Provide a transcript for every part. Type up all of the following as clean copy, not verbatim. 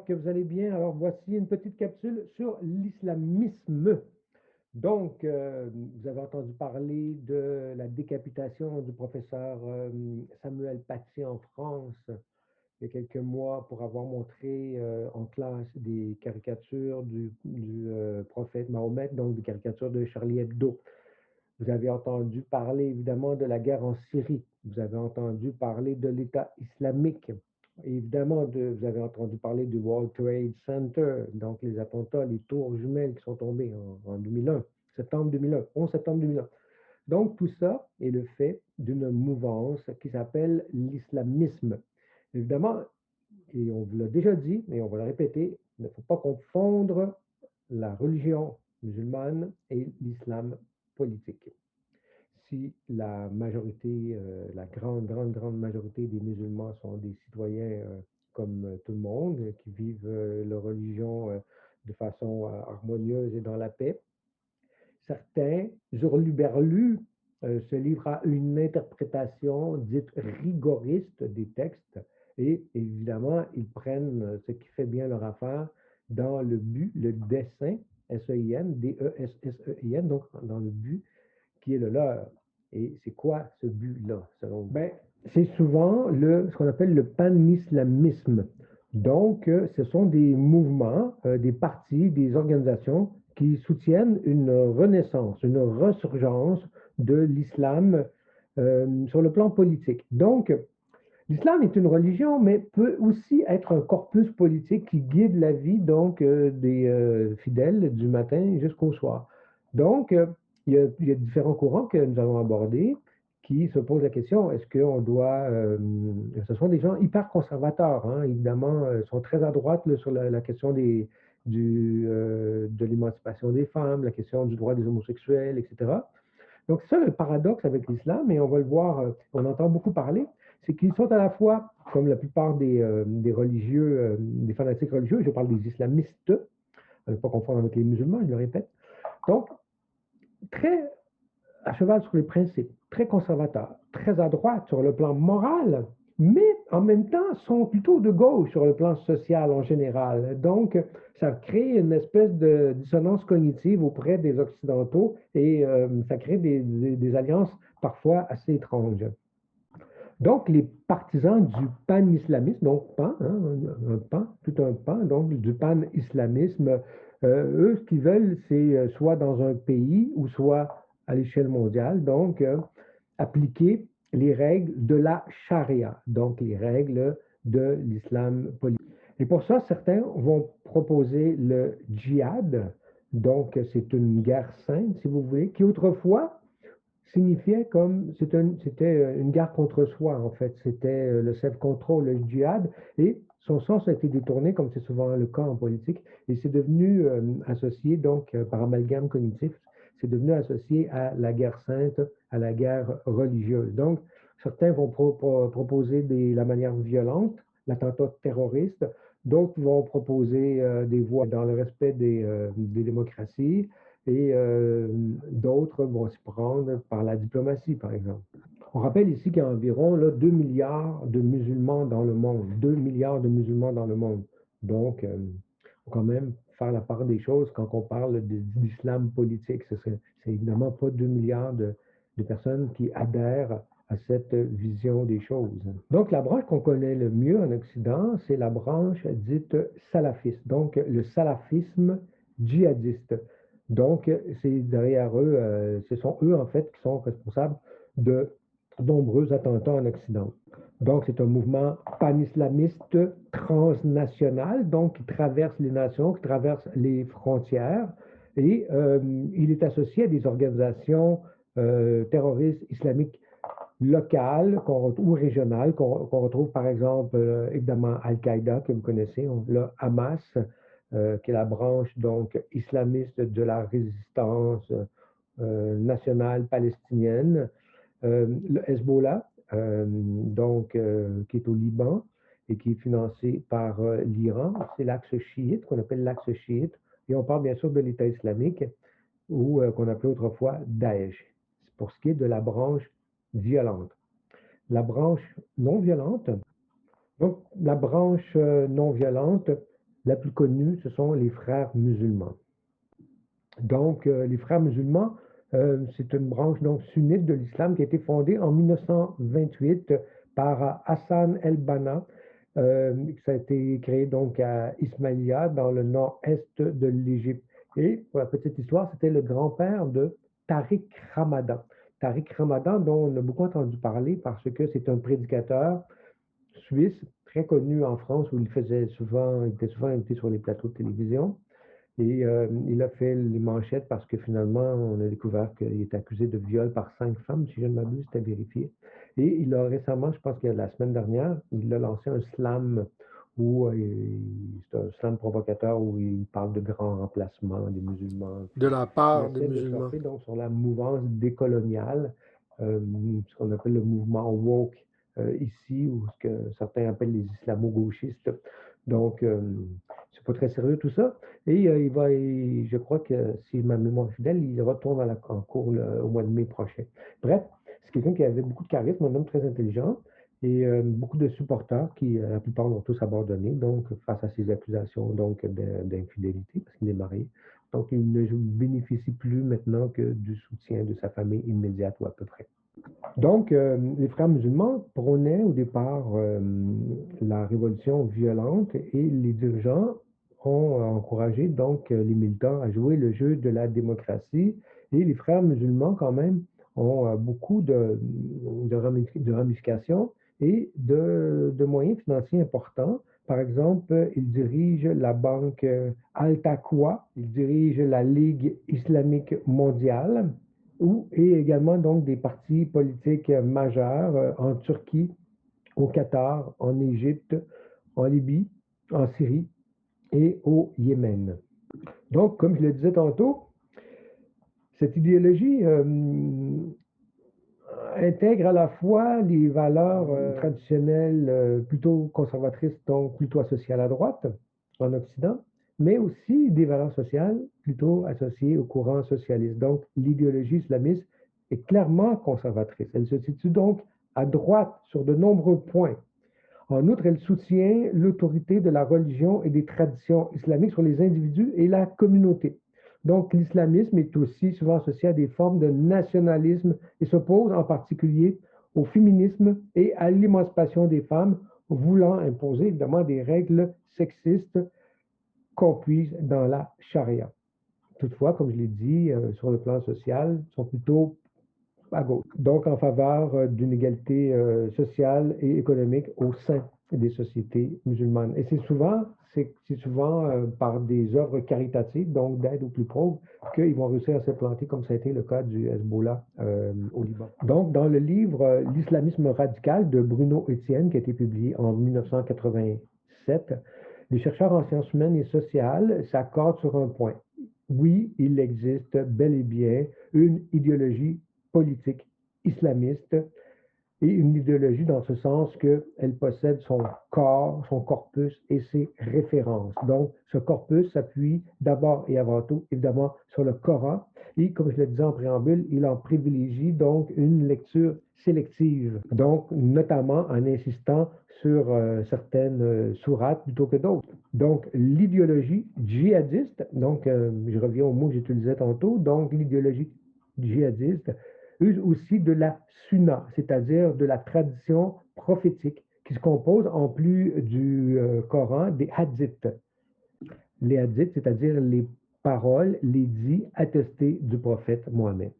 j'espère que vous allez bien. Alors voici une petite capsule sur l'islamisme. Donc, vous avez entendu parler de la décapitation du professeur Samuel Paty en France il y a quelques mois pour avoir montré en classe des caricatures du prophète Mahomet, donc des caricatures de Charlie Hebdo. Vous avez entendu parler évidemment de la guerre en Syrie. Vous avez entendu parler de l'État islamique. Évidemment, vous avez entendu parler du World Trade Center, donc les attentats, les tours jumelles qui sont tombées en 2001, septembre 2001, 11 septembre 2001. Donc tout ça est le fait d'une mouvance qui s'appelle l'islamisme. Évidemment, et on vous l'a déjà dit, et on va le répéter, il ne faut pas confondre la religion musulmane et l'islam politique. Si la majorité, la grande majorité des musulmans sont des citoyens comme tout le monde, qui vivent leur religion de façon harmonieuse et dans la paix, certains hurluberlus se livrent à une interprétation dite rigoriste des textes et évidemment, ils prennent ce qui fait bien leur affaire dans le but, le dessein, S-E-I-N, D-E-S-S-E-I-N, donc dans le but qui est le leur. Et c'est quoi ce but-là, selon vous? Ben, c'est souvent ce qu'on appelle le pan-islamisme. Donc, ce sont des mouvements, des partis, des organisations qui soutiennent une renaissance, une resurgence de l'islam sur le plan politique. Donc, l'islam est une religion, mais peut aussi être un corpus politique qui guide la vie donc des fidèles du matin jusqu'au soir. Donc, il y a différents courants que nous allons aborder qui se posent la question, est-ce qu'on doit... ce sont des gens hyper conservateurs, hein, évidemment, sont très à droite là, sur la question de l'émancipation des femmes, la question du droit des homosexuels, etc. Donc, c'est ça le paradoxe avec l'islam, et on va le voir, on entend beaucoup parler, c'est qu'ils sont à la fois, comme la plupart des religieux, des fanatiques religieux, je parle des islamistes, ne pas confondre avec les musulmans, je le répète, donc très à cheval sur les principes, très conservateurs, très à droite sur le plan moral, mais en même temps sont plutôt de gauche sur le plan social en général. Donc, ça crée une espèce de dissonance cognitive auprès des Occidentaux et ça crée des alliances parfois assez étranges. Donc, les partisans du pan-islamisme, donc pan, hein, un pan, tout un pan, donc du pan-islamisme, eux, ce qu'ils veulent, c'est soit dans un pays ou soit à l'échelle mondiale, donc appliquer les règles de la charia, donc les règles de l'islam politique. Et pour ça, certains vont proposer le djihad, donc c'est une guerre sainte, si vous voulez, qui autrefois signifiait comme c'était une guerre contre soi en fait, c'était le self-control, le djihad, et son sens a été détourné comme c'est souvent le cas en politique, et c'est devenu associé donc par amalgame cognitif, c'est devenu associé à la guerre sainte, à la guerre religieuse. Donc certains vont proposer la manière violente, l'attentat terroriste, d'autres vont proposer des voies dans le respect des démocraties, et d'autres vont s'y prendre par la diplomatie, par exemple. On rappelle ici qu'il y a environ 2 milliards de musulmans dans le monde. 2 milliards de musulmans dans le monde. Donc, il faut quand même faire la part des choses quand on parle d'islam politique. C'est évidemment pas 2 milliards de personnes qui adhèrent à cette vision des choses. Donc, la branche qu'on connaît le mieux en Occident, c'est la branche dite salafiste. Donc, le salafisme djihadiste. Donc, c'est derrière eux, ce sont eux en fait qui sont responsables de nombreux attentats en Occident. Donc, c'est un mouvement pan-islamiste transnational, donc qui traverse les nations, qui traverse les frontières, et il est associé à des organisations terroristes islamiques locales ou régionales qu'on retrouve par exemple évidemment Al-Qaïda que vous connaissez, le Hamas, qui est la branche donc islamiste de la résistance nationale palestinienne, le Hezbollah, donc qui est au Liban et qui est financé par l'Iran, c'est l'axe chiite qu'on appelle l'axe chiite, et on parle bien sûr de l'État islamique ou qu'on appelait autrefois Daesh. C'est pour ce qui est de la branche violente. La branche non violente, donc la branche non violente la plus connue, ce sont les frères musulmans. Donc, les frères musulmans, c'est une branche donc sunnite de l'islam qui a été fondée en 1928 par Hassan el-Banna. Ça a été créé donc à Ismaïlia, dans le nord-est de l'Égypte. Et pour la petite histoire, c'était le grand-père de Tariq Ramadan. Tariq Ramadan, dont on a beaucoup entendu parler parce que c'est un prédicateur suisse très connu en France où il était souvent invité sur les plateaux de télévision. Et il a fait les manchettes parce que finalement, on a découvert qu'il est accusé de viol par 5 femmes, si je ne m'abuse, c'était vérifié. Et il a récemment, je pense que la semaine dernière, il a lancé un slam où c'est un slam provocateur où il parle de grand remplacement des musulmans. De Puis la il part des essaie de musulmans. surfer donc sur la mouvance décoloniale, ce qu'on appelle le mouvement woke ici, ou ce que certains appellent les islamo-gauchistes. Donc, c'est pas très sérieux tout ça. Et je crois que si ma mémoire est fidèle, il retourne en cours au mois de mai prochain. Bref, c'est quelqu'un qui avait beaucoup de charisme, un homme très intelligent et beaucoup de supporters qui, la plupart, l'ont tous abandonné, donc face à ces accusations donc d'infidélité, parce qu'il est marié. Donc, il ne bénéficie plus maintenant que du soutien de sa famille immédiate ou à peu près. Donc, les frères musulmans prônaient au départ la révolution violente et les dirigeants ont encouragé donc les militants à jouer le jeu de la démocratie. Et les frères musulmans, quand même, ont beaucoup de ramifications et de moyens financiers importants. Par exemple, ils dirigent la banque Al-Taqwa, ils dirigent la Ligue islamique mondiale, et également donc des partis politiques majeurs en Turquie, au Qatar, en Égypte, en Libye, en Syrie et au Yémen. Donc, comme je le disais tantôt, cette idéologie intègre à la fois les valeurs traditionnelles plutôt conservatrices, donc plutôt associées à la droite en Occident, mais aussi des valeurs sociales plutôt associées au courant socialiste. Donc, l'idéologie islamiste est clairement conservatrice. Elle se situe donc à droite sur de nombreux points. En outre, elle soutient l'autorité de la religion et des traditions islamiques sur les individus et la communauté. Donc, l'islamisme est aussi souvent associé à des formes de nationalisme et s'oppose en particulier au féminisme et à l'émancipation des femmes, voulant imposer évidemment des règles sexistes qu'on puise dans la charia. Toutefois, comme je l'ai dit, sur le plan social, sont plutôt à gauche, donc en faveur d'une égalité sociale et économique au sein des sociétés musulmanes. Et c'est souvent par des œuvres caritatives, donc d'aide aux plus pauvres, qu'ils vont réussir à se planter, comme ça a été le cas du Hezbollah au Liban. Donc, dans le livre L'islamisme radical de Bruno Etienne, qui a été publié en 1987, les chercheurs en sciences humaines et sociales s'accordent sur un point. Oui, il existe bel et bien une idéologie politique islamiste et une idéologie dans ce sens qu'elle possède son corps, son corpus et ses références. Donc, ce corpus s'appuie d'abord et avant tout, évidemment, sur le Coran et, comme je le disais en préambule, il en privilégie donc une lecture sélective, donc notamment en insistant sur certaines sourates plutôt que d'autres. Donc, l'idéologie djihadiste, donc je reviens au mot que j'utilisais tantôt, donc l'idéologie djihadiste use aussi de la sunna, c'est-à-dire de la tradition prophétique qui se compose en plus du Coran des hadiths. Les hadiths, c'est-à-dire les paroles, les dits attestés du prophète Mohammed.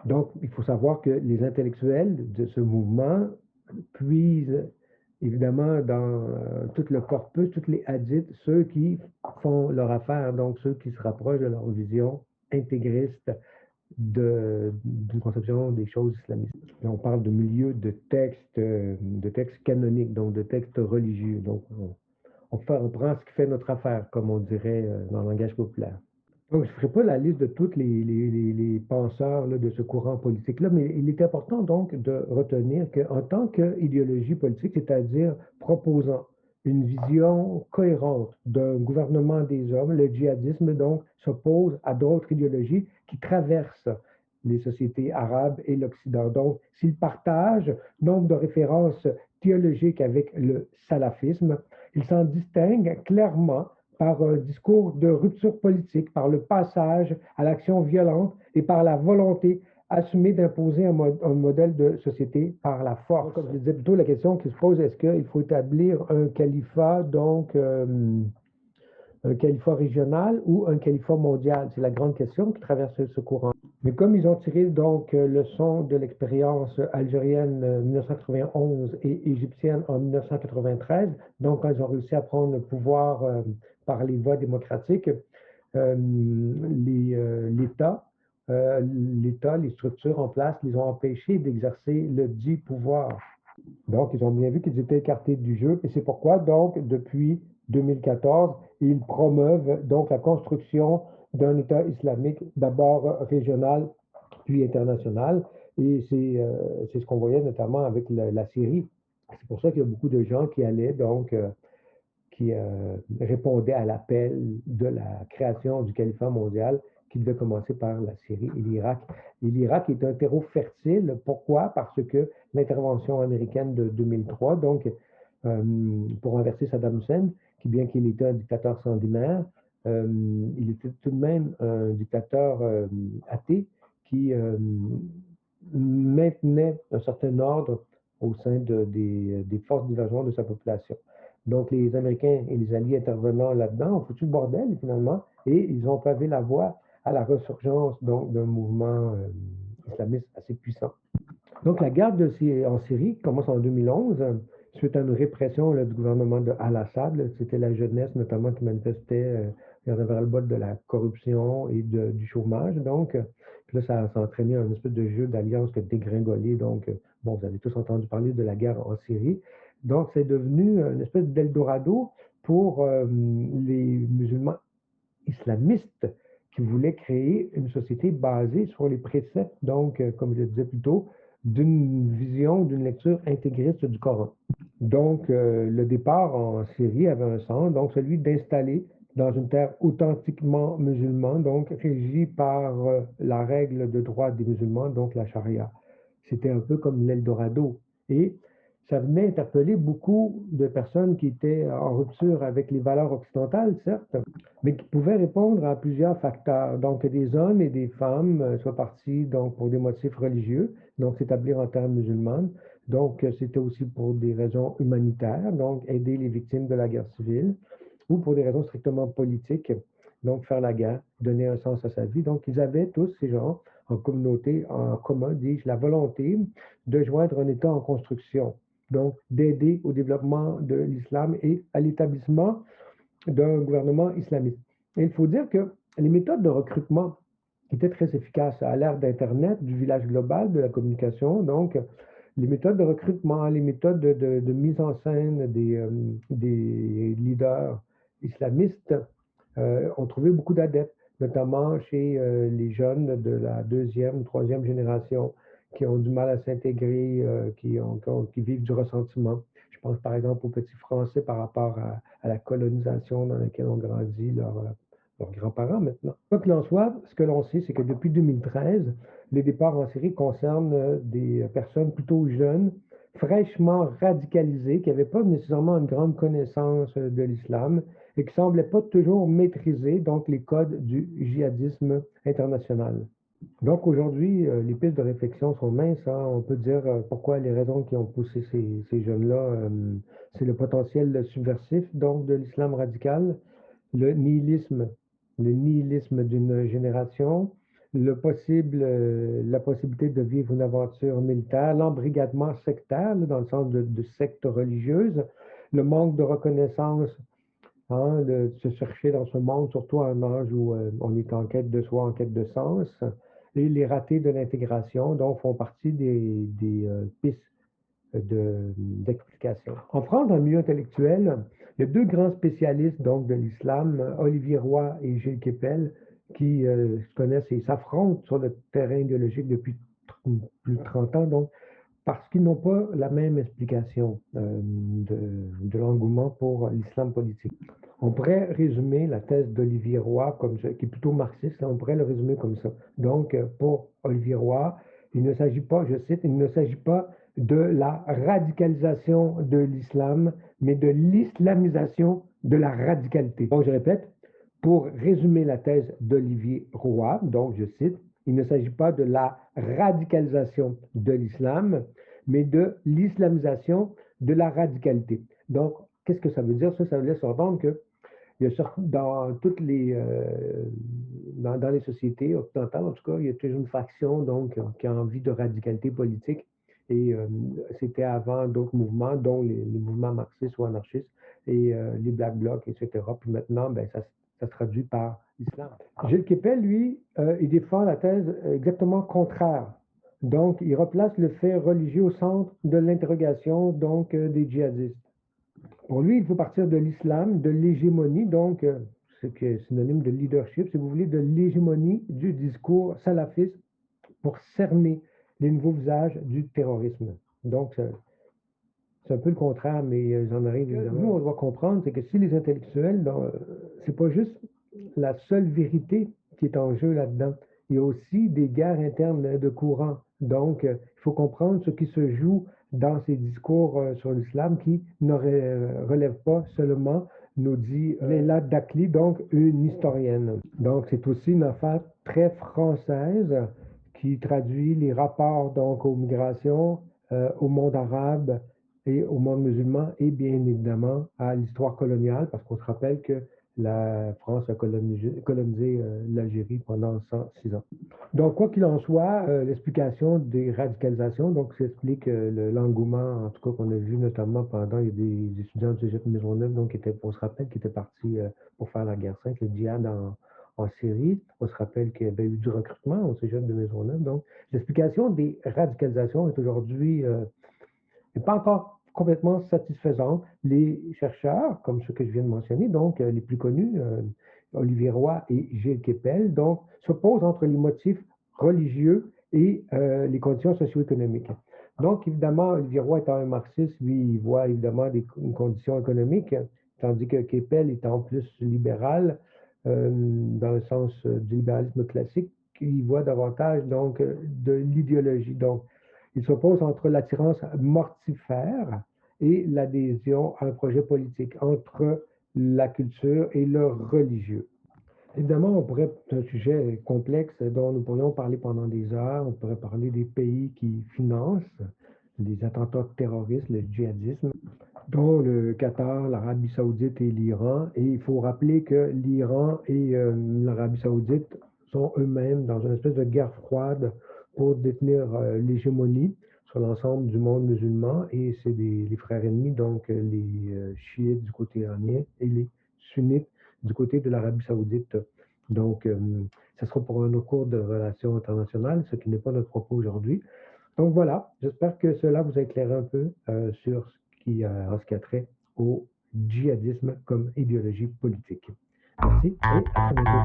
Donc, il faut savoir que les intellectuels de ce mouvement puisent évidemment dans tout le corpus, tous les hadiths, ceux qui font leur affaire, donc ceux qui se rapprochent de leur vision intégriste d'une conception des choses islamistes. Là, on parle de milieu de textes canoniques, donc de textes religieux. Donc, on prend ce qui fait notre affaire, comme on dirait dans le langage populaire. Donc, je ne ferai pas la liste de tous les penseurs là, de ce courant politique-là, mais il est important donc de retenir qu'en tant qu'idéologie politique, c'est-à-dire proposant une vision cohérente d'un gouvernement des hommes, le djihadisme donc s'oppose à d'autres idéologies qui traversent les sociétés arabes et l'Occident. Donc, s'il partage nombre de références théologiques avec le salafisme, il s'en distingue clairement par un discours de rupture politique, par le passage à l'action violente et par la volonté assumée d'imposer un modèle de société par la force. Comme je le disais plus tôt, la question qui se pose, est-ce qu'il faut établir un califat, donc un califat régional ou un califat mondial? C'est la grande question qui traverse ce courant. Mais comme ils ont tiré donc leçon de l'expérience algérienne 1991 et égyptienne en 1993, donc quand ils ont réussi à prendre le pouvoir par les voies démocratiques, l'État, les structures en place les ont empêchés d'exercer le dit pouvoir. Donc, ils ont bien vu qu'ils étaient écartés du jeu et c'est pourquoi, donc, depuis 2014, ils promeuvent donc la construction d'un État islamique, d'abord régional, puis international. Et c'est ce qu'on voyait notamment avec la Syrie. C'est pour ça qu'il y a beaucoup de gens qui allaient, donc, qui répondaient à l'appel de la création du califat mondial qui devait commencer par la Syrie et l'Irak. Et l'Irak est un terreau fertile. Pourquoi? Parce que l'intervention américaine de 2003, donc pour renverser Saddam Hussein, qui bien qu'il était un dictateur sanguinaire, il était tout de même un dictateur athée qui maintenait un certain ordre au sein des forces divergentes de sa population. Donc, les Américains et les Alliés intervenant là-dedans ont foutu le bordel, finalement, et ils ont pavé la voie à la ressurgence donc d'un mouvement islamiste assez puissant. Donc, la guerre en Syrie commence en 2011, suite à une répression là, du gouvernement de Al-Assad. C'était la jeunesse, notamment, qui manifestait, il y en avait ras-le-bol de la corruption et du chômage. Donc, puis là, ça a entraîné un espèce de jeu d'alliance qui a dégringolé. Donc, bon, vous avez tous entendu parler de la guerre en Syrie. Donc, c'est devenu une espèce d'Eldorado pour les musulmans islamistes qui voulaient créer une société basée sur les préceptes, donc, comme je le disais plus tôt, d'une vision, d'une lecture intégriste du Coran. Donc, le départ en Syrie avait un sens, donc celui d'installer dans une terre authentiquement musulmane, donc régie par la règle de droit des musulmans, donc la charia. C'était un peu comme l'Eldorado. Et ça venait interpeller beaucoup de personnes qui étaient en rupture avec les valeurs occidentales, certes, mais qui pouvaient répondre à plusieurs facteurs. Donc, des hommes et des femmes soient partis donc, pour des motifs religieux, donc s'établir en terre musulmane. Donc, c'était aussi pour des raisons humanitaires, donc aider les victimes de la guerre civile, ou pour des raisons strictement politiques, donc faire la guerre, donner un sens à sa vie. Donc, ils avaient tous, ces gens, en communauté, en commun, dis-je, la volonté de joindre un État en construction, donc d'aider au développement de l'islam et à l'établissement d'un gouvernement islamiste. Et il faut dire que les méthodes de recrutement étaient très efficaces à l'ère d'Internet, du village global, de la communication. Donc, les méthodes de recrutement, les méthodes de mise en scène des leaders islamistes ont trouvé beaucoup d'adeptes, notamment chez les jeunes de la deuxième ou troisième génération qui ont du mal à s'intégrer, qui vivent du ressentiment. Je pense par exemple aux petits Français par rapport à la colonisation dans laquelle ont grandi leurs grands-parents maintenant. Quoi qu'il en soit, ce que l'on sait, c'est que depuis 2013, les départs en Syrie concernent des personnes plutôt jeunes, fraîchement radicalisées, qui n'avaient pas nécessairement une grande connaissance de l'islam et qui ne semblaient pas toujours maîtriser donc les codes du djihadisme international. Donc aujourd'hui, les pistes de réflexion sont minces, hein. On peut dire pourquoi les raisons qui ont poussé ces jeunes-là, c'est le potentiel subversif donc de l'islam radical, le nihilisme d'une génération, la possibilité de vivre une aventure militaire, l'embrigadement sectaire, là, dans le sens de sectes religieuses, le manque de reconnaissance, hein, de se chercher dans ce monde, surtout à un âge où on est en quête de soi, en quête de sens, et les ratés de l'intégration, donc, font partie des pistes d'explication. En France, dans le milieu intellectuel, il y a deux grands spécialistes donc, de l'islam, Olivier Roy et Gilles Kepel, qui se connaissent et s'affrontent sur le terrain idéologique depuis plus de 30 ans, donc, parce qu'ils n'ont pas la même explication de l'engouement pour l'islam politique. On pourrait résumer la thèse d'Olivier Roy, qui est plutôt marxiste, on pourrait le résumer comme ça. Donc, pour Olivier Roy, il ne s'agit pas, je cite, il ne s'agit pas de la radicalisation de l'islam, mais de l'islamisation de la radicalité. Donc, je répète, pour résumer la thèse d'Olivier Roy, donc je cite, il ne s'agit pas de la radicalisation de l'islam, mais de l'islamisation de la radicalité. Donc, qu'est-ce que ça veut dire? Ça veut laisser entendre que il y a dans toutes dans les sociétés occidentales, en tout cas, il y a toujours une faction donc, qui a envie de radicalité politique. Et c'était avant d'autres mouvements, dont les mouvements marxistes ou anarchistes et les Black Blocs, etc. Puis maintenant, ben, ça se traduit par l'islam. Gilles Kepel, lui, il défend la thèse exactement contraire. Donc, il replace le fait religieux au centre de l'interrogation donc des djihadistes. Pour lui, il faut partir de l'islam, de l'hégémonie, donc ce qui est synonyme de leadership, si vous voulez, de l'hégémonie du discours salafiste pour cerner les nouveaux visages du terrorisme. Donc, c'est un peu le contraire, mais j'en arrive évidemment. Nous, on doit comprendre, c'est que si les intellectuels, c'est pas juste la seule vérité qui est en jeu là-dedans. Il y a aussi des guerres internes de courant. Donc, il faut comprendre ce qui se joue dans ces discours sur l'islam qui ne relèvent pas seulement, nous dit Leila Dakli, donc une historienne. Donc, c'est aussi une affaire très française qui traduit les rapports donc aux migrations, au monde arabe et au monde musulman et bien évidemment à l'histoire coloniale, parce qu'on se rappelle que la France a colonisé l'Algérie pendant 106 ans. Donc, quoi qu'il en soit, l'explication des radicalisations, donc, ça explique l'engouement, en tout cas, qu'on a vu notamment pendant, il y a des étudiants du Cégep Maisonneuve, donc, on se rappelle, qui étaient partis pour faire la guerre sainte, le djihad en Syrie. On se rappelle qu'il y avait eu du recrutement au Cégep de Maisonneuve. Donc, l'explication des radicalisations est aujourd'hui n'est pas encore complètement satisfaisante. Les chercheurs, comme ceux que je viens de mentionner, donc les plus connus, Olivier Roy et Gilles Kepel, donc s'opposent entre les motifs religieux et les conditions socio-économiques. Donc, évidemment, Olivier Roy étant un marxiste, lui, il voit évidemment une condition économique, tandis que Kepel étant plus libéral, dans le sens du libéralisme classique, il voit davantage donc de l'idéologie. Donc, il s'oppose entre l'attirance mortifère et l'adhésion à un projet politique, entre la culture et le religieux. Évidemment, c'est un sujet complexe dont nous pourrions parler pendant des heures. On pourrait parler des pays qui financent les attentats terroristes, le djihadisme, dont le Qatar, l'Arabie saoudite et l'Iran. Et il faut rappeler que l'Iran et l'Arabie saoudite sont eux-mêmes dans une espèce de guerre froide pour détenir l'hégémonie sur l'ensemble du monde musulman. Et c'est les frères ennemis, donc les chiites du côté iranien et les sunnites du côté de l'Arabie saoudite. Donc, ce sera pour un autre cours de relations internationales, ce qui n'est pas notre propos aujourd'hui. Donc voilà, j'espère que cela vous a éclairé un peu sur ce qui a trait au djihadisme comme idéologie politique. Merci et à très bientôt.